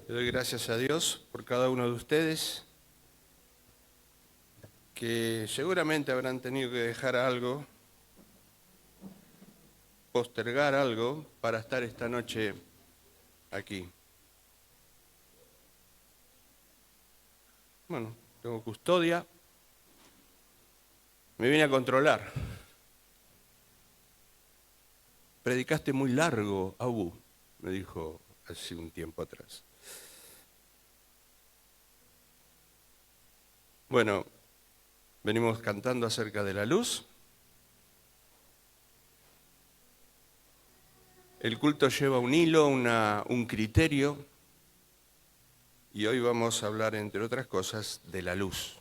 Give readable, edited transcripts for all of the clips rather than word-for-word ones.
Le doy gracias a Dios por cada uno de ustedes que seguramente habrán tenido que dejar algo, postergar algo para estar esta noche aquí. Bueno, tengo custodia, me vine a controlar. Predicaste muy largo, Abu, me dijo hace un tiempo atrás. Bueno, venimos cantando acerca de la luz. El culto lleva un hilo, un criterio, y hoy vamos a hablar, entre otras cosas, de la luz.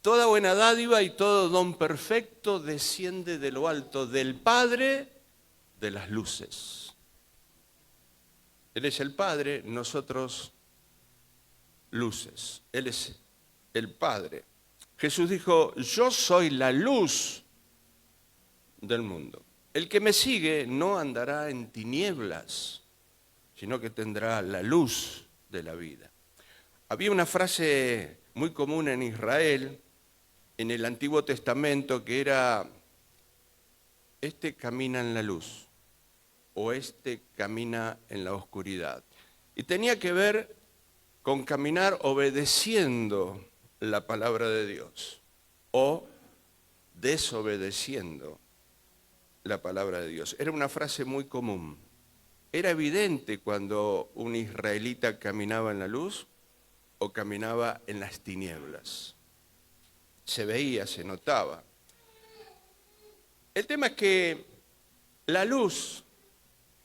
Toda buena dádiva y todo don perfecto desciende de lo alto, del Padre de las luces. Él es el Padre, nosotros luces. Él es el Padre. Jesús dijo, yo soy la luz del mundo. El que me sigue no andará en tinieblas, sino que tendrá la luz de la vida. Había una frase muy común en Israel, en el Antiguo Testamento, que era, este camina en la luz, o este camina en la oscuridad. Y tenía que ver con caminar obedeciendo la palabra de Dios, o desobedeciendo la palabra de Dios. Era una frase muy común. Era evidente cuando un israelita caminaba en la luz o caminaba en las tinieblas. Se veía, se notaba. El tema es que la luz,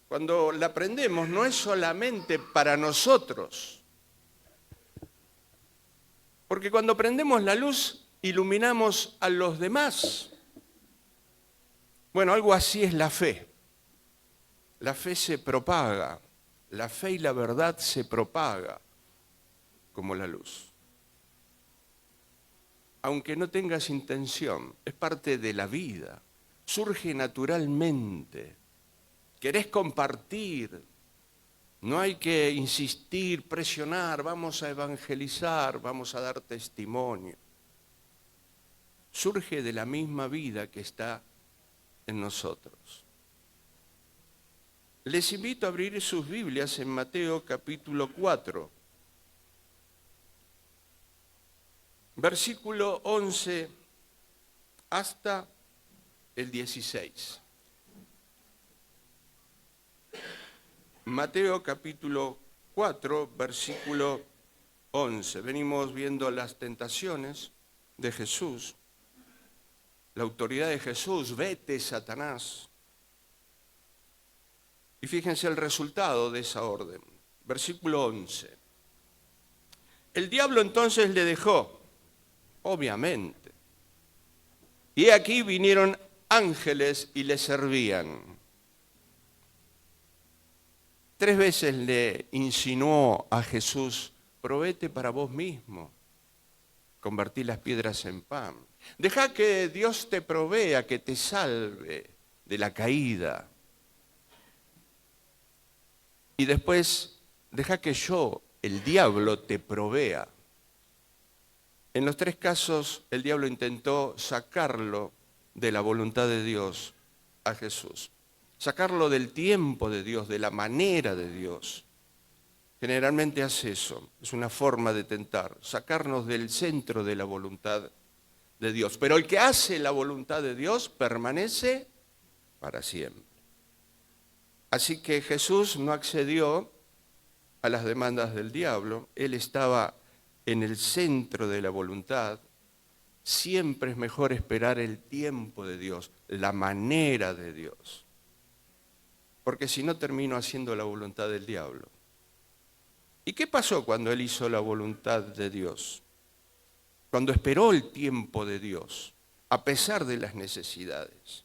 cuando la prendemos, no es solamente para nosotros. Porque cuando prendemos la luz, iluminamos a los demás. Bueno, algo así es la fe. La fe se propaga. La fe y la verdad se propaga como la luz. Aunque no tengas intención, es parte de la vida. Surge naturalmente. Querés compartir. No hay que insistir, presionar, vamos a evangelizar, vamos a dar testimonio. Surge de la misma vida que está en nosotros. Les invito a abrir sus Biblias en Mateo capítulo 4, versículo 11 hasta el 16. Mateo capítulo 4, versículo 11. Venimos viendo las tentaciones de Jesús, la autoridad de Jesús, vete Satanás. Y fíjense el resultado de esa orden. Versículo 11. El diablo entonces le dejó, obviamente. Y aquí vinieron ángeles y le servían. 3 veces le insinuó a Jesús, provéete para vos mismo, convertí las piedras en pan. Deja que Dios te provea, que te salve de la caída. Y después, deja que yo, el diablo, te provea. En los 3 casos, el diablo intentó sacarlo de la voluntad de Dios a Jesús. Sacarlo del tiempo de Dios, de la manera de Dios. Generalmente hace eso, es una forma de tentar, sacarnos del centro de la voluntad de Dios. Pero el que hace la voluntad de Dios permanece para siempre. Así que Jesús no accedió a las demandas del diablo, él estaba en el centro de la voluntad. Siempre es mejor esperar el tiempo de Dios, la manera de Dios. Porque si no termino haciendo la voluntad del diablo. ¿Y qué pasó cuando él hizo la voluntad de Dios? Cuando esperó el tiempo de Dios, a pesar de las necesidades,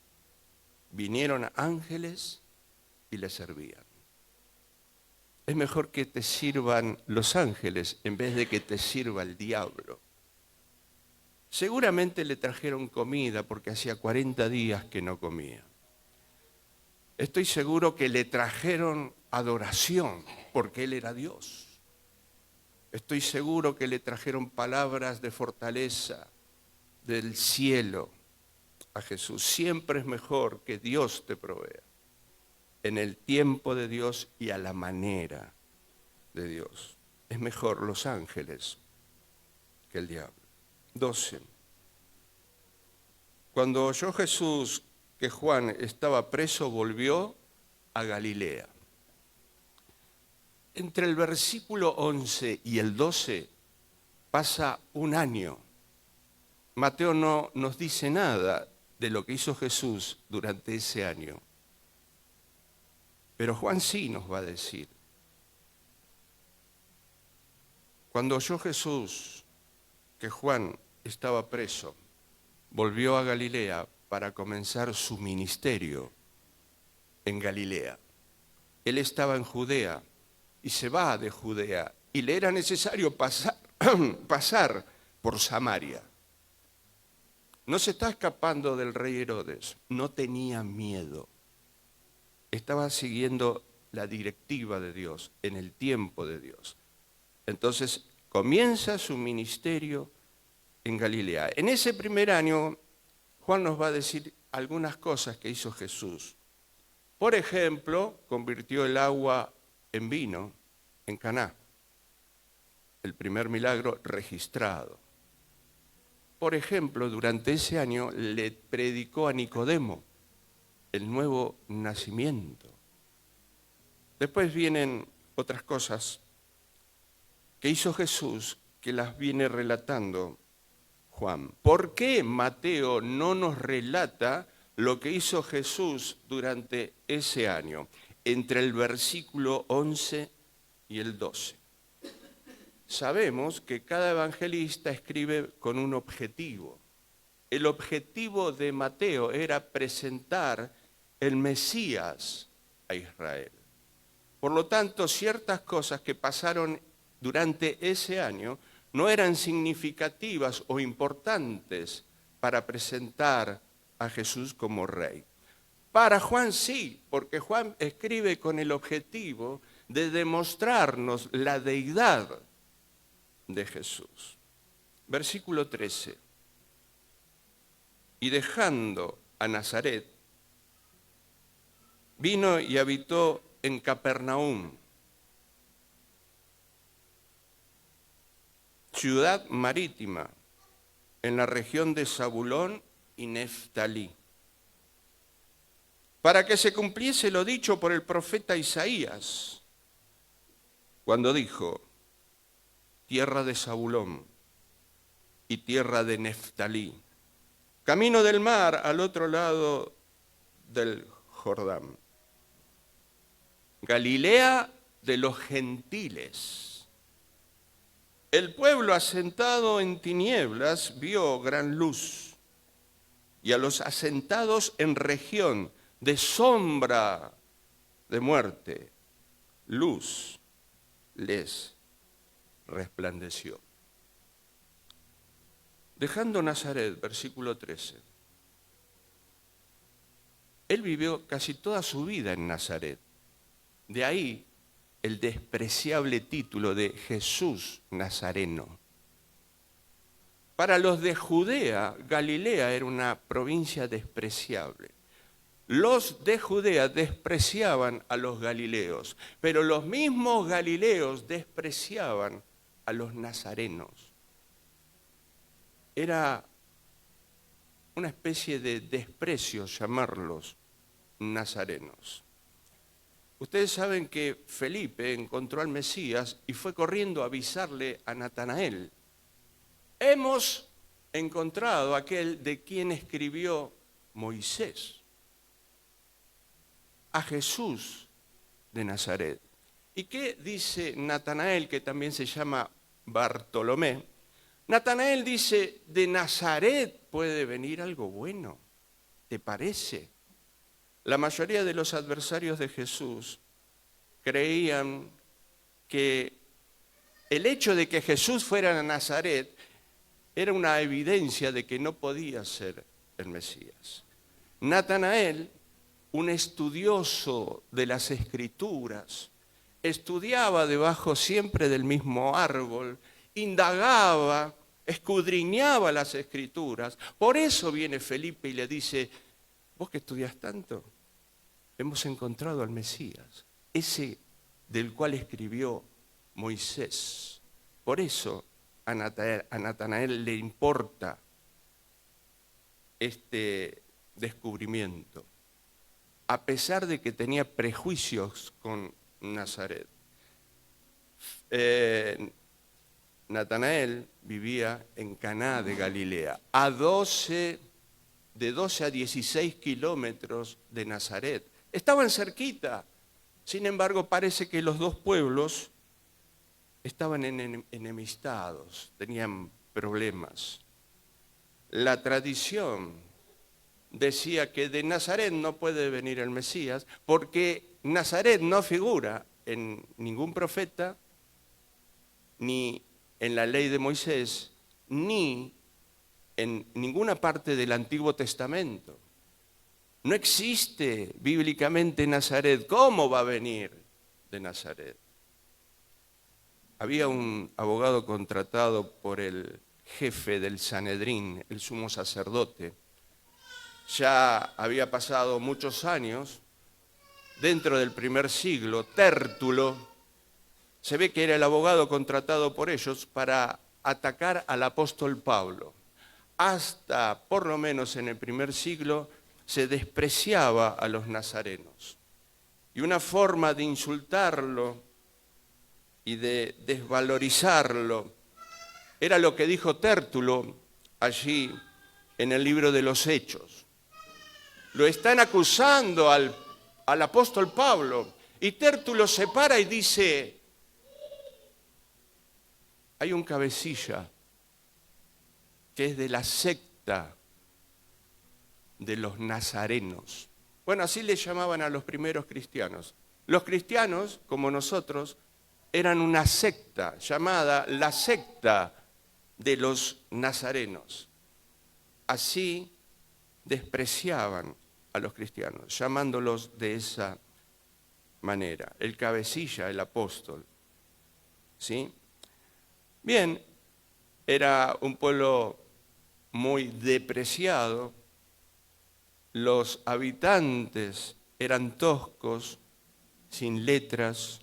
vinieron ángeles y le servían. Es mejor que te sirvan los ángeles en vez de que te sirva el diablo. Seguramente le trajeron comida porque hacía 40 días que no comía. Estoy seguro que le trajeron adoración, porque Él era Dios. Estoy seguro que le trajeron palabras de fortaleza del cielo a Jesús. Siempre es mejor que Dios te provea, en el tiempo de Dios y a la manera de Dios. Es mejor los ángeles que el diablo. 12. Cuando oyó Jesús que Juan estaba preso, volvió a Galilea. Entre el versículo 11 y el 12 pasa un año. Mateo no nos dice nada de lo que hizo Jesús durante ese año. Pero Juan sí nos va a decir. Cuando oyó Jesús que Juan estaba preso, volvió a Galilea para comenzar su ministerio en Galilea. Él estaba en Judea y se va de Judea y le era necesario pasar por Samaria. No se está escapando del rey Herodes, no tenía miedo. Estaba siguiendo la directiva de Dios en el tiempo de Dios. Entonces comienza su ministerio en Galilea. En ese primer año, Juan nos va a decir algunas cosas que hizo Jesús. Por ejemplo, convirtió el agua en vino en Caná, el primer milagro registrado. Por ejemplo, durante ese año le predicó a Nicodemo el nuevo nacimiento. Después vienen otras cosas que hizo Jesús que las viene relatando Juan. ¿Por qué Mateo no nos relata lo que hizo Jesús durante ese año, entre el versículo 11 y el 12? Sabemos que cada evangelista escribe con un objetivo. El objetivo de Mateo era presentar el Mesías a Israel. Por lo tanto, ciertas cosas que pasaron durante ese año no eran significativas o importantes para presentar a Jesús como rey. Para Juan sí, porque Juan escribe con el objetivo de demostrarnos la deidad de Jesús. Versículo 13. Y dejando a Nazaret, vino y habitó en Capernaum, ciudad marítima, en la región de Zabulón y Neftalí, para que se cumpliese lo dicho por el profeta Isaías, cuando dijo: tierra de Zabulón y tierra de Neftalí, camino del mar al otro lado del Jordán, Galilea de los gentiles. El pueblo asentado en tinieblas vio gran luz, y a los asentados en región de sombra de muerte, luz les resplandeció. Dejando Nazaret, versículo 13. Él vivió casi toda su vida en Nazaret. De ahí el despreciable título de Jesús Nazareno. Para los de Judea, Galilea era una provincia despreciable. Los de Judea despreciaban a los galileos, pero los mismos galileos despreciaban a los nazarenos. Era una especie de desprecio llamarlos nazarenos. Ustedes saben que Felipe encontró al Mesías y fue corriendo a avisarle a Natanael: hemos encontrado a aquel de quien escribió Moisés, a Jesús de Nazaret. ¿Y qué dice Natanael, que también se llama Bartolomé? Natanael dice: de Nazaret puede venir algo bueno, ¿te parece? La mayoría de los adversarios de Jesús creían que el hecho de que Jesús fuera a Nazaret era una evidencia de que no podía ser el Mesías. Natanael un estudioso de las Escrituras, estudiaba debajo siempre del mismo árbol, indagaba, escudriñaba las Escrituras. Por eso viene Felipe y le dice, vos que estudias tanto, hemos encontrado al Mesías, ese del cual escribió Moisés. Por eso a Natanael le importa este descubrimiento, a pesar de que tenía prejuicios con Nazaret. Natanael vivía en Caná de Galilea, de 12 a 16 kilómetros de Nazaret. Estaban cerquita. Sin embargo, parece que los dos pueblos estaban enemistados, tenían problemas. La tradición decía que de Nazaret no puede venir el Mesías porque Nazaret no figura en ningún profeta, ni en la ley de Moisés, ni en ninguna parte del Antiguo Testamento. No existe bíblicamente Nazaret. ¿Cómo va a venir de Nazaret? Había un abogado contratado por el jefe del Sanedrín, el sumo sacerdote. Ya había pasado muchos años, dentro del primer siglo, Tértulo, se ve que era el abogado contratado por ellos para atacar al apóstol Pablo. Hasta, por lo menos en el primer siglo, se despreciaba a los nazarenos. Y una forma de insultarlo y de desvalorizarlo era lo que dijo Tértulo allí en el libro de los Hechos. Lo están acusando al apóstol Pablo y Tértulo se para y dice, hay un cabecilla que es de la secta de los nazarenos. Bueno, así le llamaban a los primeros cristianos. Los cristianos, como nosotros, eran una secta llamada la secta de los nazarenos. Así despreciaban a los cristianos, llamándolos de esa manera. El cabecilla, el apóstol. ¿Sí? Bien, era un pueblo muy despreciado. Los habitantes eran toscos, sin letras,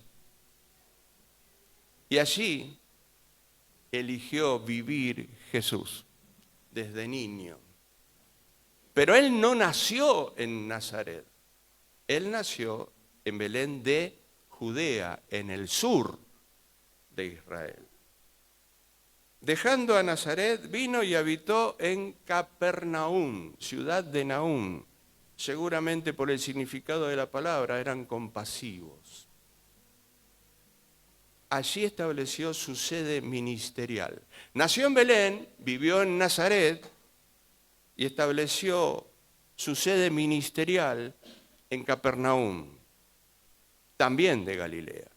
y allí eligió vivir Jesús desde niño. Pero él no nació en Nazaret, él nació en Belén de Judea, en el sur de Israel. Dejando a Nazaret, vino y habitó en Capernaum, ciudad de Nahum. Seguramente por el significado de la palabra eran compasivos. Allí estableció su sede ministerial. Nació en Belén, vivió en Nazaret y estableció su sede ministerial en Capernaum, también de Galilea.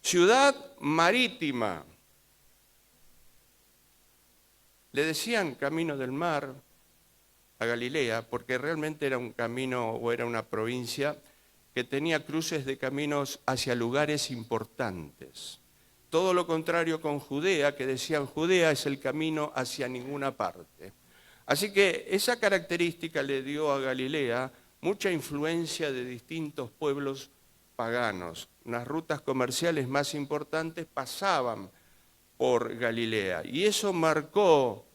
Ciudad marítima. Le decían camino del mar a Galilea porque realmente era un camino o era una provincia que tenía cruces de caminos hacia lugares importantes. Todo lo contrario con Judea, que decían Judea es el camino hacia ninguna parte. Así que esa característica le dio a Galilea mucha influencia de distintos pueblos paganos. Las rutas comerciales más importantes pasaban por Galilea y eso marcó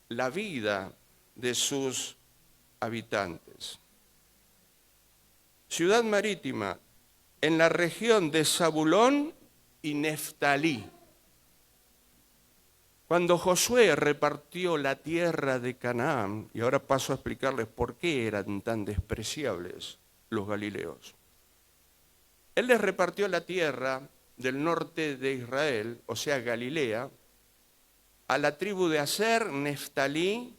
la vida de sus habitantes. Ciudad marítima en la región de Zabulón y Neftalí. Cuando Josué repartió la tierra de Canaán, y ahora paso a explicarles por qué eran tan despreciables los galileos. Él les repartió la tierra del norte de Israel, o sea, Galilea, a la tribu de Aser, Neftalí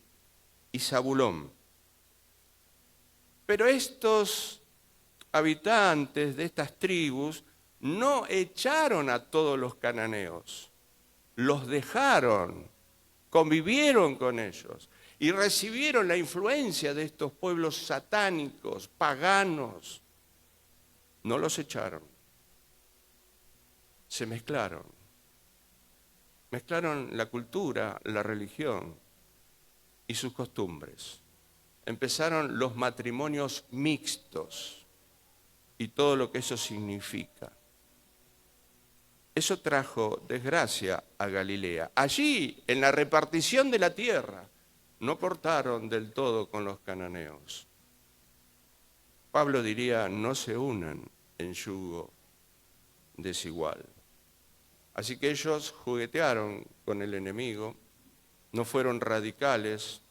y Zabulón. Pero estos habitantes de estas tribus no echaron a todos los cananeos, los dejaron, convivieron con ellos y recibieron la influencia de estos pueblos satánicos, paganos. No los echaron, se mezclaron. Mezclaron la cultura, la religión y sus costumbres. Empezaron los matrimonios mixtos y todo lo que eso significa. Eso trajo desgracia a Galilea. Allí, en la repartición de la tierra, no cortaron del todo con los cananeos. Pablo diría, no se unan en yugo desigual. Así que ellos juguetearon con el enemigo, no fueron radicales,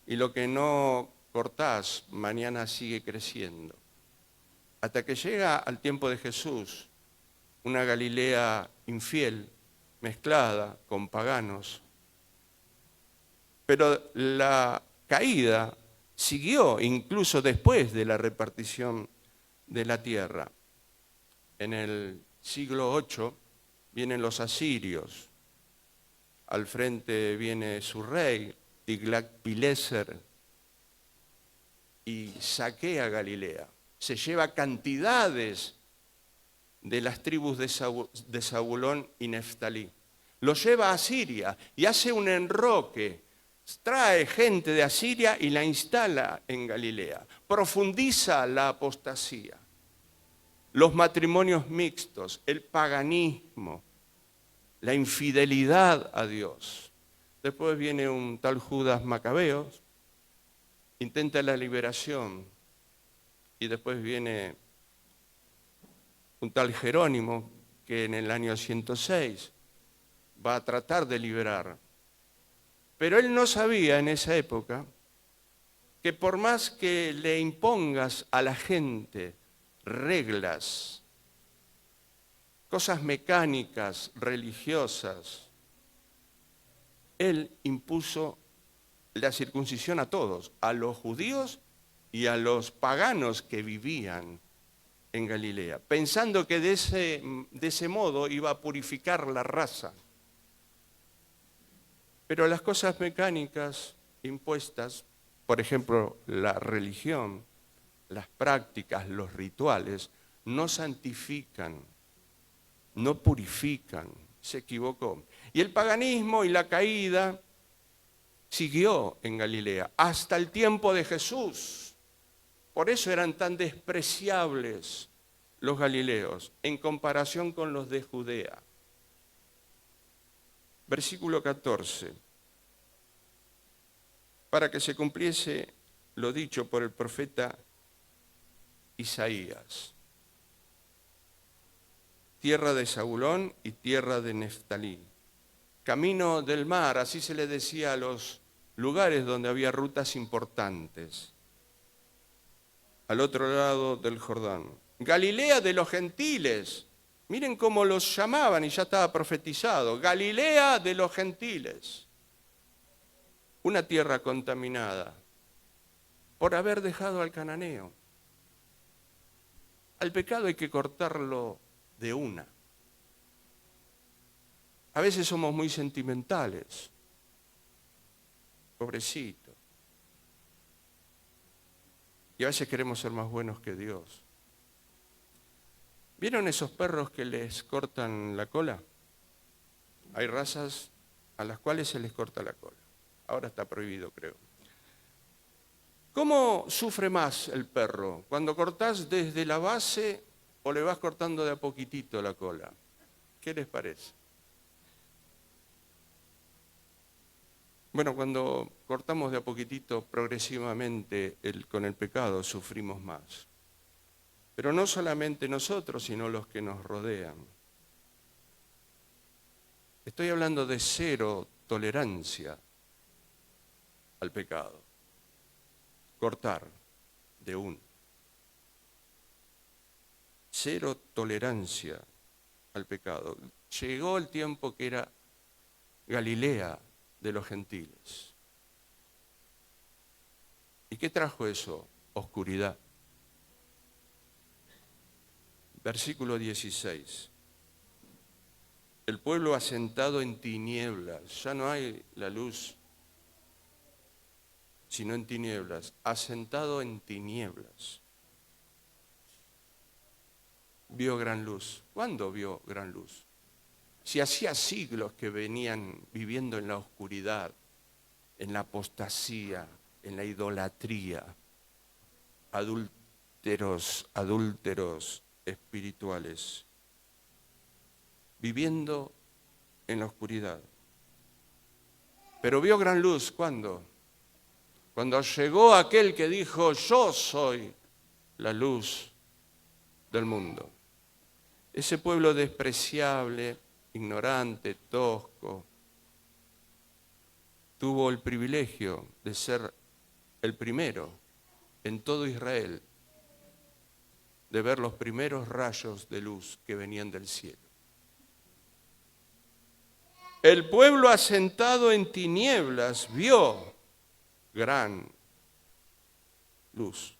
y lo que no cortás, mañana sigue creciendo. Hasta que llega al tiempo de Jesús, una Galilea infiel, mezclada con paganos. Pero la caída siguió incluso después de la repartición de la tierra. En el siglo VIII vienen los asirios. Al frente viene su rey, Tiglat-Pileser, y saquea Galilea. Se lleva cantidades de las tribus de Zabulón y Neftalí. Lo lleva a Asiria y hace un enroque. Trae gente de Asiria y la instala en Galilea. Profundiza la apostasía, los matrimonios mixtos, el paganismo, la infidelidad a Dios. Después viene un tal Judas Macabeo, intenta la liberación, y después viene un tal Jerónimo que en el año 106 va a tratar de liberar. Pero él no sabía en esa época que por más que le impongas a la gente reglas, cosas mecánicas, religiosas, él impuso la circuncisión a todos, a los judíos y a los paganos que vivían en Galilea, pensando que de ese modo iba a purificar la raza. Pero las cosas mecánicas impuestas, por ejemplo, la religión, las prácticas, los rituales, no santifican, no purifican. Se equivocó. Y el paganismo y la caída siguió en Galilea hasta el tiempo de Jesús. Por eso eran tan despreciables los galileos en comparación con los de Judea. Versículo 14. Para que se cumpliese lo dicho por el profeta Isaías. Tierra de Zabulón y tierra de Neftalí. Camino del mar, así se le decía a los lugares donde había rutas importantes. Al otro lado del Jordán. Galilea de los gentiles. Miren cómo los llamaban y ya estaba profetizado. Galilea de los gentiles. Una tierra contaminada por haber dejado al cananeo. Al pecado hay que cortarlo de una. A veces somos muy sentimentales. Pobrecito. Y a veces queremos ser más buenos que Dios. ¿Vieron esos perros que les cortan la cola? Hay razas a las cuales se les corta la cola. Ahora está prohibido, creo. ¿Cómo sufre más el perro? ¿Cuando cortás desde la base o le vas cortando de a poquitito la cola? ¿Qué les parece? Bueno, cuando cortamos de a poquitito progresivamente con el pecado, sufrimos más. Pero no solamente nosotros, sino los que nos rodean. Estoy hablando de cero tolerancia al pecado. Cortar de uno. Cero tolerancia al pecado. Llegó el tiempo que era Galilea de los gentiles. ¿Y qué trajo eso? Oscuridad. Versículo 16. El pueblo asentado en tinieblas, ya no hay la luz sino en tinieblas, asentado en tinieblas, vio gran luz. ¿Cuándo vio gran luz? Si hacía siglos que venían viviendo en la oscuridad, en la apostasía, en la idolatría, adúlteros espirituales, viviendo en la oscuridad. Pero vio gran luz, ¿cuándo? Cuando llegó aquel que dijo, yo soy la luz del mundo. Ese pueblo despreciable, ignorante, tosco, tuvo el privilegio de ser el primero en todo Israel, de ver los primeros rayos de luz que venían del cielo. El pueblo asentado en tinieblas vio gran luz.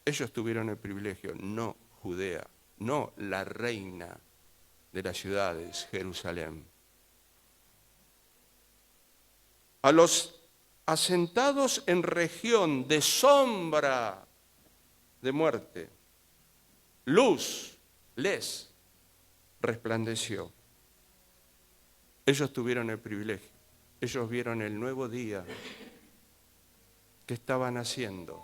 Ellos tuvieron el privilegio, no Judea, no la reina de las ciudades, Jerusalén. A los asentados en región de sombra de muerte, luz les resplandeció. Ellos tuvieron el privilegio, ellos vieron el nuevo día que estaban haciendo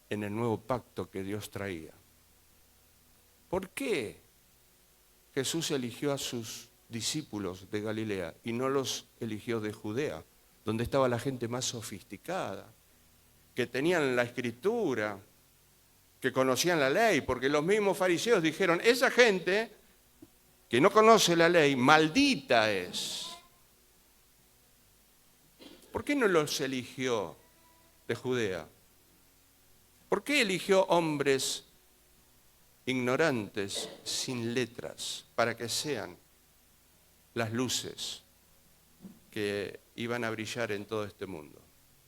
en el nuevo pacto que Dios traía. ¿Por qué Jesús eligió a sus discípulos de Galilea y no los eligió de Judea, donde estaba la gente más sofisticada, que tenían la escritura, que conocían la ley? Porque los mismos fariseos dijeron, esa gente que no conoce la ley, maldita es. ¿Por qué no los eligió de Judea? ¿Por qué eligió hombres ignorantes, sin letras, para que sean las luces que iban a brillar en todo este mundo?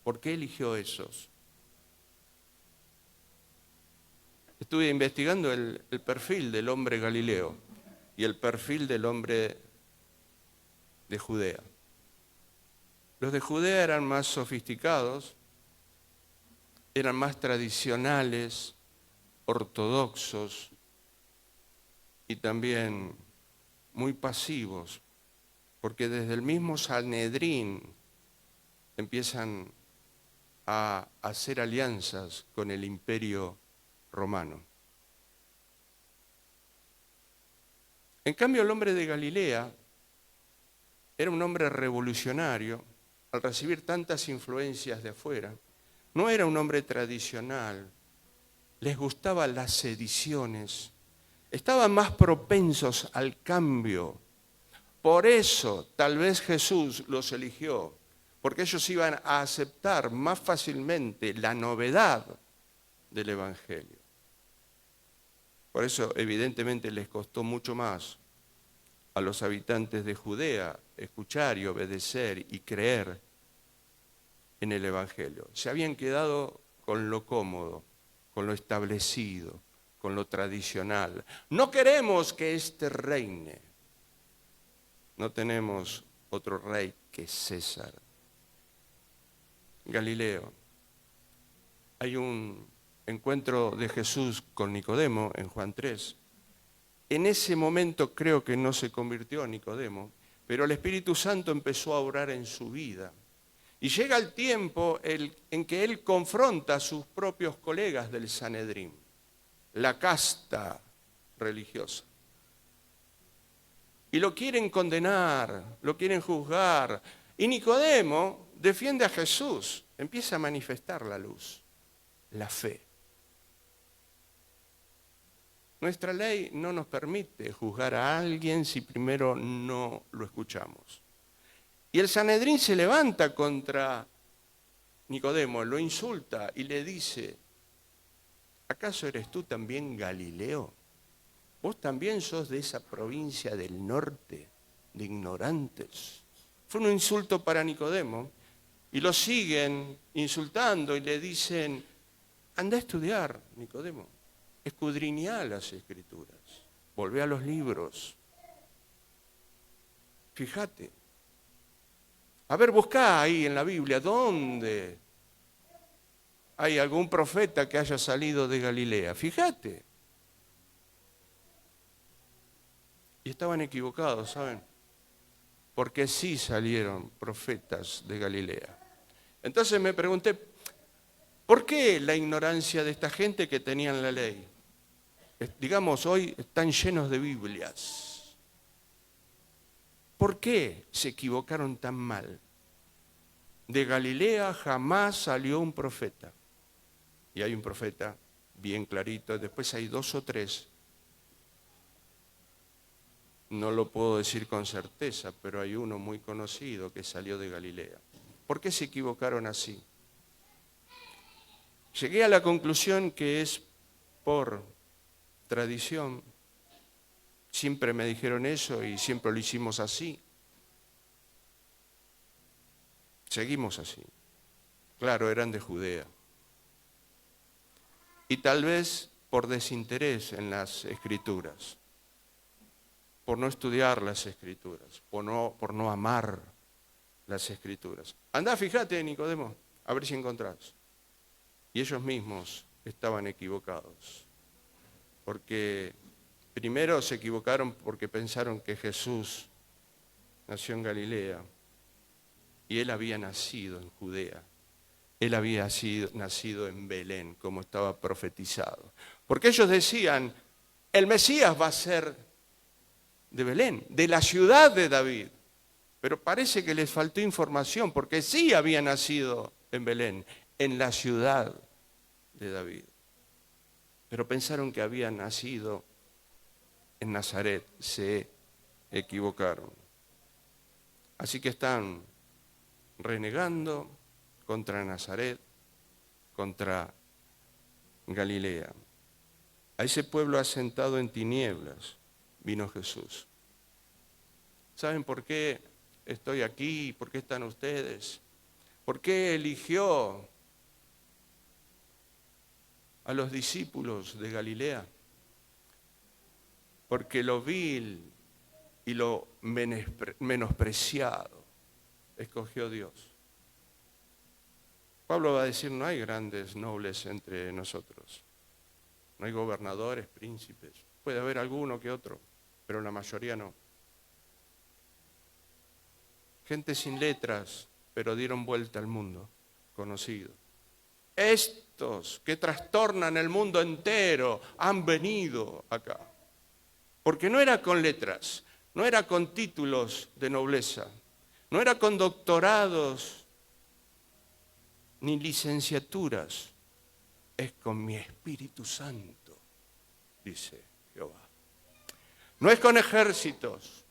¿Por qué eligió esos? Estuve investigando el perfil del hombre Galileo y el perfil del hombre de Judea. Los de Judea eran más sofisticados, eran más tradicionales, ortodoxos y también muy pasivos, porque desde el mismo Sanedrín empiezan a hacer alianzas con el imperio romano. En cambio, el hombre de Galilea era un hombre revolucionario al recibir tantas influencias de afuera. No era un hombre tradicional, les gustaban las sediciones, estaban más propensos al cambio. Por eso, tal vez Jesús los eligió, porque ellos iban a aceptar más fácilmente la novedad del Evangelio. Por eso, evidentemente, les costó mucho más a los habitantes de Judea escuchar y obedecer y creer en el Evangelio. Se habían quedado con lo cómodo, con lo establecido, con lo tradicional. No queremos que éste reine. No tenemos otro rey que César. Galileo. Hay un encuentro de Jesús con Nicodemo en Juan 3. En ese momento creo que no se convirtió en Nicodemo, pero el Espíritu Santo empezó a obrar en su vida. Y llega el tiempo en que él confronta a sus propios colegas del Sanedrín, la casta religiosa. Y lo quieren condenar, lo quieren juzgar. Y Nicodemo defiende a Jesús, empieza a manifestar la luz, la fe. Nuestra ley no nos permite juzgar a alguien si primero no lo escuchamos. Y el Sanedrín se levanta contra Nicodemo, lo insulta y le dice, ¿acaso eres tú también Galileo? ¿Vos también sos de esa provincia del norte, de ignorantes? Fue un insulto para Nicodemo y lo siguen insultando y le dicen, anda a estudiar, Nicodemo, escudriñá las Escrituras, volvé a los libros, fíjate. A ver, buscá ahí en la Biblia, ¿dónde hay algún profeta que haya salido de Galilea? Fíjate. Y estaban equivocados, ¿saben? Porque sí salieron profetas de Galilea. Entonces me pregunté, ¿por qué la ignorancia de esta gente que tenían la ley? Digamos, hoy están llenos de Biblias. ¿Por qué se equivocaron tan mal? De Galilea jamás salió un profeta. Y hay un profeta bien clarito, después hay 2 o 3. No lo puedo decir con certeza, pero hay uno muy conocido que salió de Galilea. ¿Por qué se equivocaron así? Llegué a la conclusión que es por tradición. Siempre me dijeron eso y siempre lo hicimos así. Seguimos así. Claro, eran de Judea. Y tal vez por desinterés en las Escrituras, por no estudiar las Escrituras, por no amar las Escrituras. Andá, fíjate, Nicodemo, a ver si encontrás. Y ellos mismos estaban equivocados, porque primero se equivocaron porque pensaron que Jesús nació en Galilea y él había nacido en Judea. Él había nacido en Belén, como estaba profetizado. Porque ellos decían, el Mesías va a ser de Belén, de la ciudad de David. Pero parece que les faltó información, porque sí había nacido en Belén, en la ciudad de David. Pero pensaron que había nacido en Nazaret, se equivocaron. Así que están renegando contra Nazaret, contra Galilea. A ese pueblo asentado en tinieblas vino Jesús. ¿Saben por qué estoy aquí? ¿Por qué están ustedes? ¿Por qué eligió a los discípulos de Galilea? Porque lo vil y lo menospreciado escogió Dios. Pablo va a decir, no hay grandes nobles entre nosotros. No hay gobernadores, príncipes. Puede haber alguno que otro, pero la mayoría no. Gente sin letras, pero dieron vuelta al mundo conocido. Estos que trastornan el mundo entero han venido acá. Porque no era con letras, no era con títulos de nobleza, no era con doctorados ni licenciaturas, es con mi Espíritu Santo, dice Jehová. No es con ejércitos,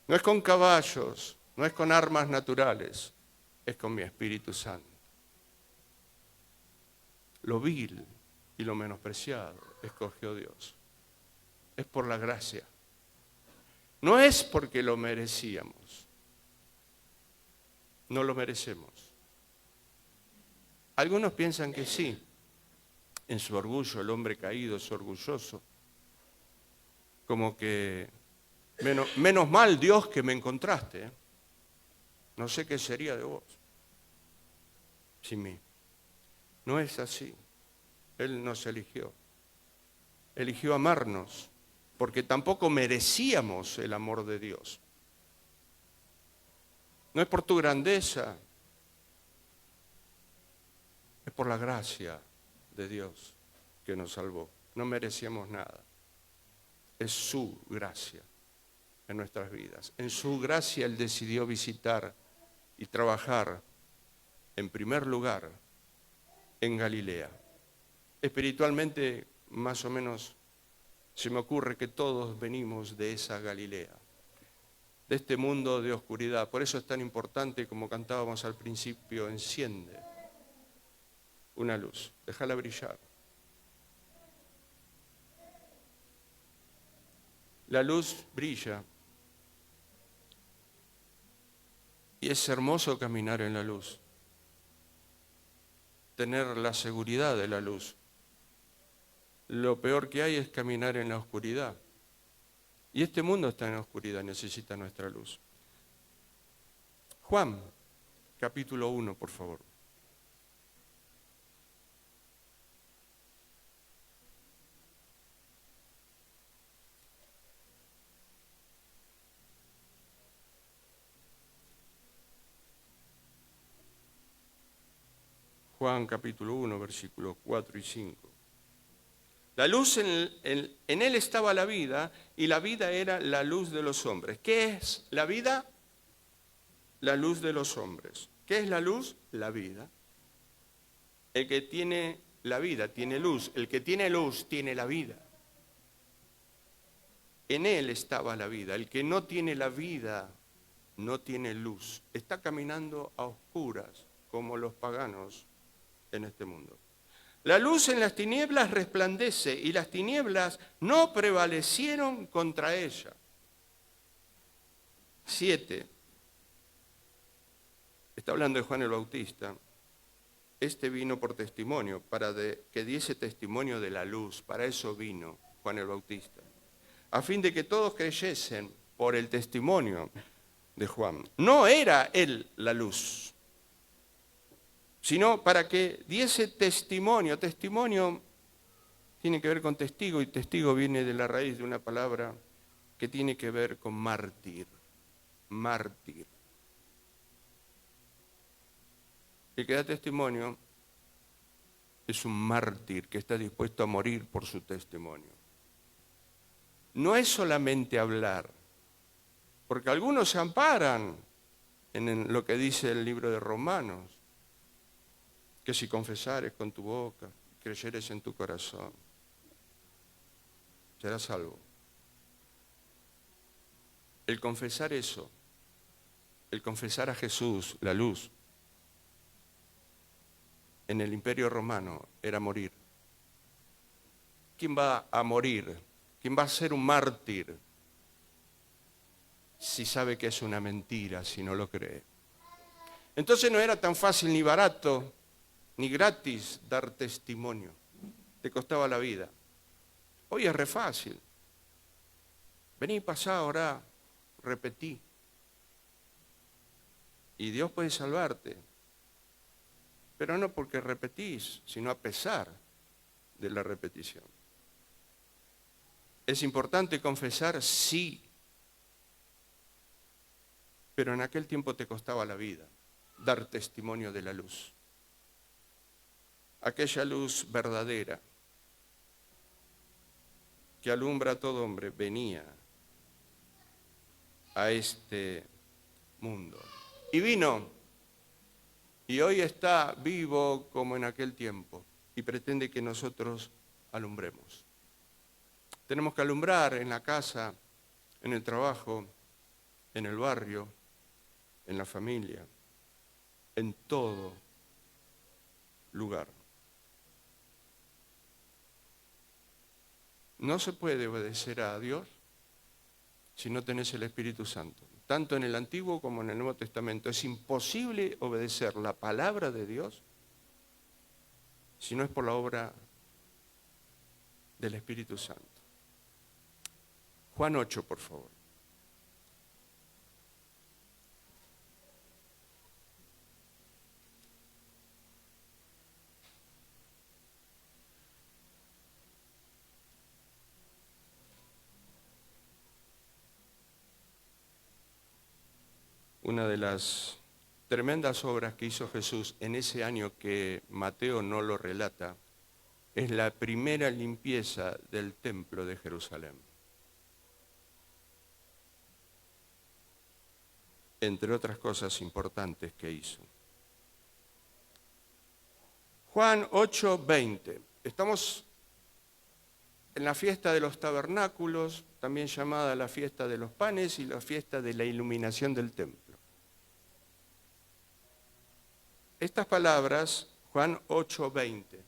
no es con caballos, no es con armas naturales, es con mi Espíritu Santo. Lo vil y lo menospreciado escogió Dios. Es por la gracia. No es porque lo merecíamos. No lo merecemos. Algunos piensan que sí. En su orgullo, el hombre caído es orgulloso. Como que, menos mal Dios que me encontraste. No sé qué sería de vos sin mí. No es así. Él nos eligió. Eligió amarnos, porque tampoco merecíamos el amor de Dios. No es por tu grandeza, es por la gracia de Dios que nos salvó. No merecíamos nada. Es su gracia en nuestras vidas. En su gracia Él decidió visitar y trabajar en primer lugar en Galilea. Espiritualmente, más o menos, se me ocurre que todos venimos de esa Galilea, de este mundo de oscuridad. Por eso es tan importante, como cantábamos al principio, enciende una luz, déjala brillar. La luz brilla y es hermoso caminar en la luz, tener la seguridad de la luz. Lo peor que hay es caminar en la oscuridad. Y este mundo está en la oscuridad, necesita nuestra luz. Juan, capítulo 1, por favor. Juan capítulo 1, versículos 4 y 5. La luz en él estaba la vida, y la vida era la luz de los hombres. ¿Qué es la vida? La luz de los hombres. ¿Qué es la luz? La vida. El que tiene la vida tiene luz. El que tiene luz tiene la vida. En él estaba la vida. El que no tiene la vida no tiene luz. Está caminando a oscuras como los paganos en este mundo. La luz en las tinieblas resplandece y las tinieblas no prevalecieron contra ella. 7. Está hablando de Juan el Bautista. Este vino por testimonio, para que diese testimonio de la luz. Para eso vino Juan el Bautista. A fin de que todos creyesen por el testimonio de Juan. No era él la luz, sino para que diese testimonio. Testimonio tiene que ver con testigo, y testigo viene de la raíz de una palabra que tiene que ver con mártir. Mártir. El que da testimonio es un mártir que está dispuesto a morir por su testimonio. No es solamente hablar, porque algunos se amparan en lo que dice el libro de Romanos, que si confesares con tu boca, creyeres en tu corazón, serás salvo. El confesar eso, el confesar a Jesús, la luz, en el Imperio Romano era morir. ¿Quién va a morir? ¿Quién va a ser un mártir si sabe que es una mentira, si no lo cree? Entonces no era tan fácil ni barato ni gratis dar testimonio. Te costaba la vida. Hoy es re fácil. Vení, pasá, orá, repetí. Y Dios puede salvarte. Pero no porque repetís, sino a pesar de la repetición. ¿Es importante confesar? Sí. Pero en aquel tiempo te costaba la vida dar testimonio de la luz. Aquella luz verdadera que alumbra a todo hombre venía a este mundo. Y vino, y hoy está vivo como en aquel tiempo, y pretende que nosotros alumbremos. Tenemos que alumbrar en la casa, en el trabajo, en el barrio, en la familia, en todo lugar. No se puede obedecer a Dios si no tenés el Espíritu Santo. Tanto en el Antiguo como en el Nuevo Testamento. Es imposible obedecer la palabra de Dios si no es por la obra del Espíritu Santo. Juan 8, por favor. Una de las tremendas obras que hizo Jesús en ese año que Mateo no lo relata, es la primera limpieza del templo de Jerusalén. Entre otras cosas importantes que hizo. Juan 8:20. Estamos en la fiesta de los tabernáculos, también llamada la fiesta de los panes y la fiesta de la iluminación del templo. Estas palabras, Juan 8:20,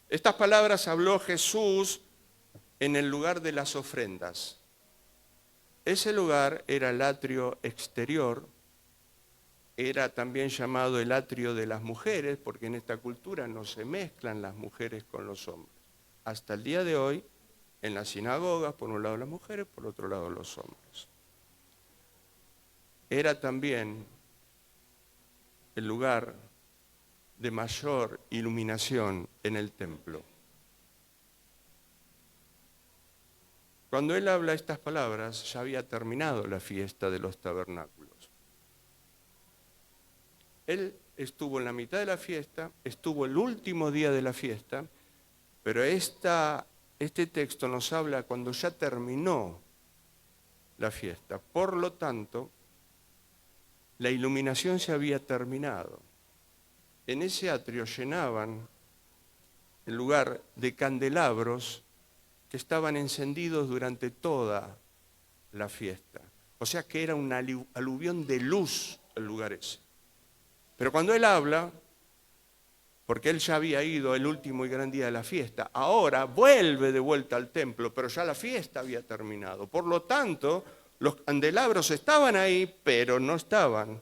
estas palabras habló Jesús en el lugar de las ofrendas. Ese lugar era el atrio exterior, era también llamado el atrio de las mujeres, porque en esta cultura no se mezclan las mujeres con los hombres. Hasta el día de hoy, en las sinagogas, por un lado las mujeres, por otro lado los hombres. Era también el lugar de mayor iluminación en el templo. Cuando él habla estas palabras, ya había terminado la fiesta de los tabernáculos. Él estuvo en la mitad de la fiesta, estuvo el último día de la fiesta, pero este texto nos habla cuando ya terminó la fiesta. Por lo tanto, la iluminación se había terminado. En ese atrio llenaban el lugar de candelabros que estaban encendidos durante toda la fiesta. O sea que era una aluvión de luz el lugar ese. Pero cuando él habla, porque él ya había ido el último y gran día de la fiesta, ahora vuelve de vuelta al templo, pero ya la fiesta había terminado. Por lo tanto, los candelabros estaban ahí, pero no estaban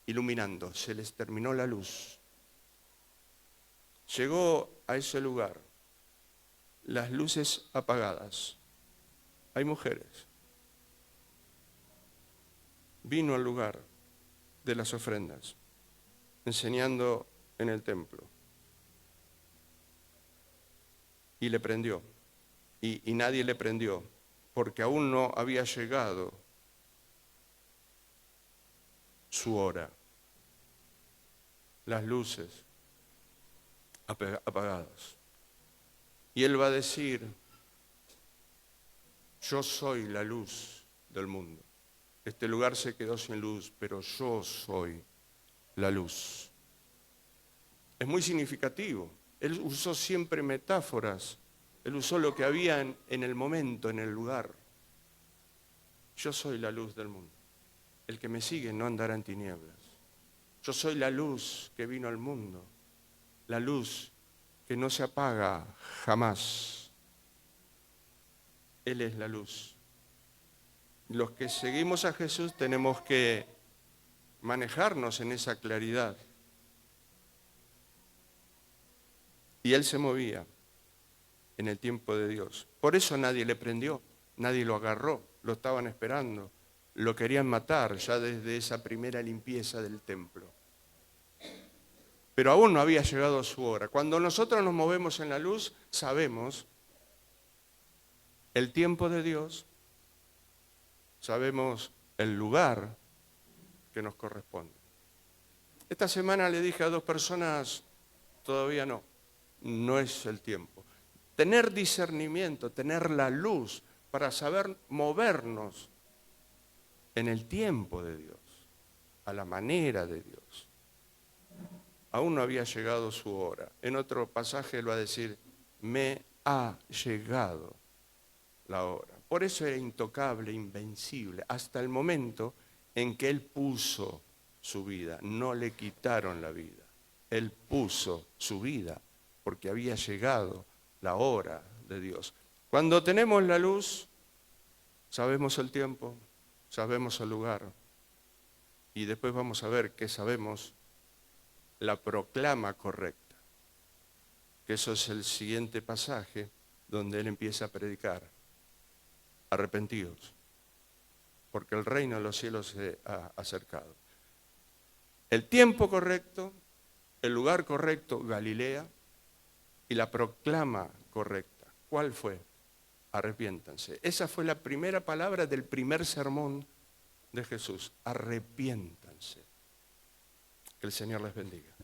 iluminando, se les terminó la luz. Llegó a ese lugar, las luces apagadas. Hay mujeres. Vino al lugar de las ofrendas, enseñando en el templo. Y le prendió. Y nadie le prendió, porque aún no había llegado su hora. Las luces apagadas. Y él va a decir, yo soy la luz del mundo. Este lugar se quedó sin luz, pero yo soy la luz. Es muy significativo. Él usó siempre metáforas. Él usó lo que había en el momento, en el lugar. Yo soy la luz del mundo. El que me sigue no andará en tinieblas. Yo soy la luz que vino al mundo. La luz que no se apaga jamás. Él es la luz. Los que seguimos a Jesús tenemos que manejarnos en esa claridad. Y él se movía en el tiempo de Dios. Por eso nadie le prendió, nadie lo agarró, lo estaban esperando, lo querían matar ya desde esa primera limpieza del templo. Pero aún no había llegado su hora. Cuando nosotros nos movemos en la luz, sabemos el tiempo de Dios, sabemos el lugar que nos corresponde. Esta semana le dije a 2 personas, todavía no es el tiempo. Tener discernimiento, tener la luz para saber movernos en el tiempo de Dios, a la manera de Dios. Aún no había llegado su hora. En otro pasaje él va a decir, me ha llegado la hora. Por eso era intocable, invencible, hasta el momento en que él puso su vida. No le quitaron la vida. Él puso su vida porque había llegado la hora de Dios. Cuando tenemos la luz, sabemos el tiempo, sabemos el lugar. Y después vamos a ver qué sabemos, la proclama correcta. Que eso es el siguiente pasaje donde él empieza a predicar. Arrepentidos, porque el reino de los cielos se ha acercado. El tiempo correcto, el lugar correcto, Galilea, y la proclama correcta. ¿Cuál fue? Arrepiéntanse. Esa fue la primera palabra del primer sermón de Jesús. Arrepiéntanse. Que el Señor les bendiga.